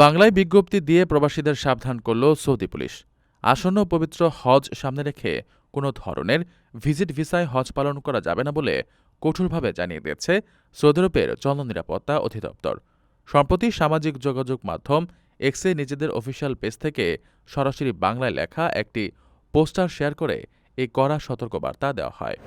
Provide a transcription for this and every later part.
বাংলায় বিজ্ঞপ্তি দিয়ে প্রবাসীদের সাবধান করল সৌদি পুলিশ। আসন্ন পবিত্র হজ সামনে রেখে কোনো ধরনের ভিজিট ভিসায় হজ পালন করা যাবে না বলে কঠোরভাবে জানিয়ে দিয়েছে সৌদি আরবের জননিরাপত্তা অধিদপ্তর। সম্প্রতি সামাজিক যোগাযোগ মাধ্যম এক্সে নিজেদের অফিসিয়াল পেজ থেকে সরাসরি বাংলায় লেখা একটি পোস্টার শেয়ার করে এই কড়া সতর্কবার্তা দেওয়া হয়।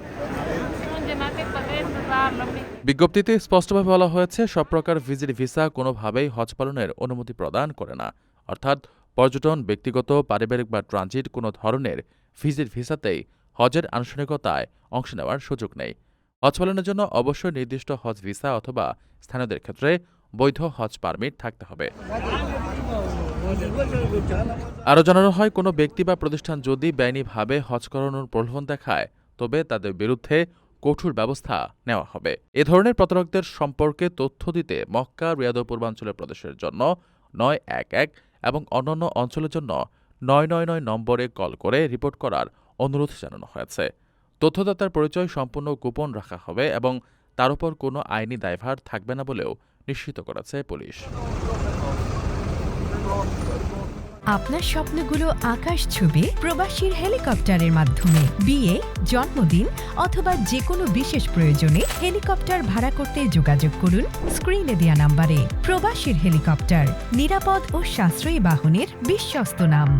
বিজ্ঞপ্তিতে স্পষ্টভাবে বলা হয়েছে, সব প্রকার ভিজিট ভিসা কোনোভাবেই হজ পালনের অনুমতি প্রদান করে না। অর্থাৎ পর্যটন, ব্যক্তিগত, পারিবারিক বা ট্রানজিট কোনো ধরনের ভিজিট ভিসাতেই হজের আনুষ্ঠানিকতায় অংশ নেওয়ার সুযোগ নেই। হজ পালনের জন্য অবশ্যই নির্দিষ্ট হজ ভিসা অথবা স্থানীয়দের ক্ষেত্রে বৈধ হজ পারমিট থাকতে হবে। আরও জানানো হয়, কোনো ব্যক্তি বা প্রতিষ্ঠান যদি বেআইনিভাবে হজ করানোর প্রলোভন দেখায় তবে তাদের বিরুদ্ধে কঠোর ব্যবস্থা নেওয়া হবে। এ ধরনের প্রতারকদের সম্পর্কে তথ্য দিতে মক্কা, রিয়াদ ও পূর্বাঞ্চলের প্রদেশের জন্য ৯১১ এবং অন্যান্য অঞ্চলের জন্য ৯৯৯ নম্বরে কল করে রিপোর্ট করার অনুরোধ জানানো হয়েছে। তথ্যদাতার পরিচয় সম্পূর্ণ গোপন রাখা হবে এবং তার উপর কোনো আইনি দায়ভার থাকবে না বলেও নিশ্চিত করেছে পুলিশ। আপনার স্বপ্নগুলো আকাশ ছুবে প্রবাসীর হেলিকপ্টারের মাধ্যমে। বিয়ে, জন্মদিন অথবা যে কোনো বিশেষ প্রয়োজনে হেলিকপ্টার ভাড়া করতে যোগাযোগ করুন স্ক্রিনে দেয়া নাম্বারে। প্রবাসীর হেলিকপ্টার, নিরাপদ ও সাশ্রয়ী বাহনের বিশ্বস্ত নাম।